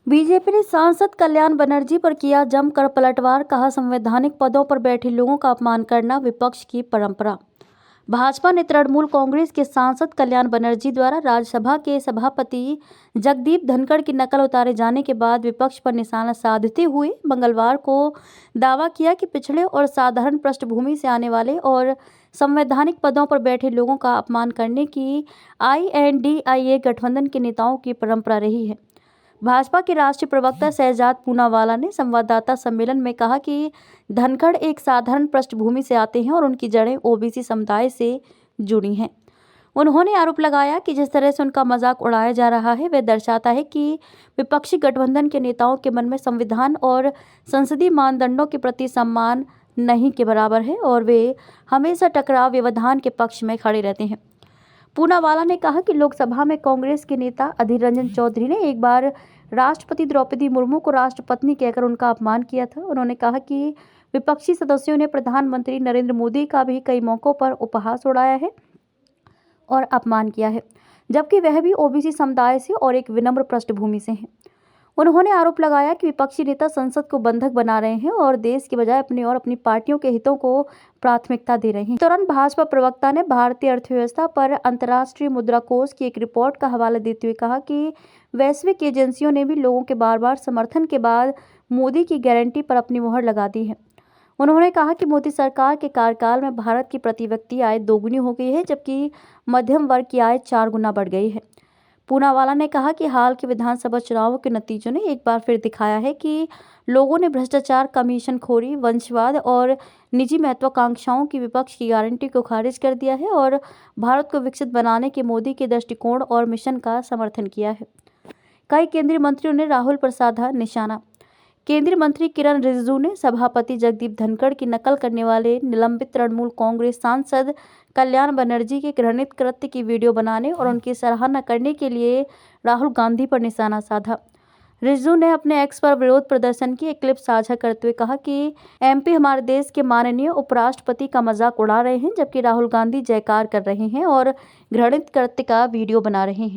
BJP ने सांसद कल्याण बनर्जी पर किया जमकर पलटवार, कहा संवैधानिक पदों पर बैठे लोगों का अपमान करना विपक्ष की परंपरा। भाजपा ने तृणमूल कांग्रेस के सांसद कल्याण बनर्जी द्वारा राज्यसभा के सभापति जगदीप धनखड़ की नकल उतारे जाने के बाद विपक्ष पर निशाना साधते हुए मंगलवार को दावा किया कि पिछड़े और साधारण पृष्ठभूमि से आने वाले और संवैधानिक पदों पर बैठे लोगों का अपमान करने की INDIA गठबंधन के नेताओं की परंपरा रही है। भाजपा के राष्ट्रीय प्रवक्ता शहजाद पूनावाला ने संवाददाता सम्मेलन में कहा कि धनखड़ एक साधारण पृष्ठभूमि से आते हैं और उनकी जड़ें OBC समुदाय से जुड़ी हैं। उन्होंने आरोप लगाया कि जिस तरह से उनका मजाक उड़ाया जा रहा है वह दर्शाता है कि विपक्षी गठबंधन के नेताओं के मन में संविधान और संसदीय मानदंडों के प्रति सम्मान नहीं के बराबर है और वे हमेशा टकराव व्यवधान के पक्ष में खड़े रहते हैं। पूनावाला ने कहा कि लोकसभा में कांग्रेस के नेता अधीर रंजन चौधरी ने एक बार राष्ट्रपति द्रौपदी मुर्मू को राष्ट्रपत्नी कहकर उनका अपमान किया था। उन्होंने कहा कि विपक्षी सदस्यों ने प्रधानमंत्री नरेंद्र मोदी का भी कई मौकों पर उपहास उड़ाया है और अपमान किया है, जबकि वह भी OBC समुदाय से और एक विनम्र पृष्ठभूमि से हैं। उन्होंने आरोप लगाया कि विपक्षी नेता संसद को बंधक बना रहे हैं और देश के बजाय अपने और अपनी पार्टियों के हितों को प्राथमिकता दे रहे हैं। इस दौरान भाजपा प्रवक्ता ने भारतीय अर्थव्यवस्था पर अंतर्राष्ट्रीय मुद्रा कोष की एक रिपोर्ट का हवाला देते हुए कहा कि वैश्विक एजेंसियों ने भी लोगों के बार समर्थन के बाद मोदी की गारंटी पर अपनी मुहर लगा दी है। उन्होंने कहा कि मोदी सरकार के कार्यकाल में भारत की प्रति व्यक्ति आय दोगुनी हो गई है, जबकि मध्यम वर्ग की आय 4 गुना बढ़ गई है। पूनावाला ने कहा कि हाल के विधानसभा चुनावों के नतीजों ने एक बार फिर दिखाया है कि लोगों ने भ्रष्टाचार, कमीशनखोरी, वंशवाद और निजी महत्वाकांक्षाओं की विपक्ष की गारंटी को खारिज कर दिया है और भारत को विकसित बनाने के मोदी के दृष्टिकोण और मिशन का समर्थन किया है। कई केंद्रीय मंत्रियों ने राहुल पर साधा निशाना। केंद्रीय मंत्री किरण रिजिजू ने सभापति जगदीप धनखड़ की नकल करने वाले निलंबित तृणमूल कांग्रेस सांसद कल्याण बनर्जी के घृणित कृत्य की वीडियो बनाने और उनकी सराहना करने के लिए राहुल गांधी पर निशाना साधा। रिजिजू ने अपने X पर विरोध प्रदर्शन की एक क्लिप साझा करते हुए कहा कि MP हमारे देश के माननीय उपराष्ट्रपति का मजाक उड़ा रहे हैं, जबकि राहुल गांधी जयकार कर रहे हैं और घृणित कृत्य का वीडियो बना रहे हैं।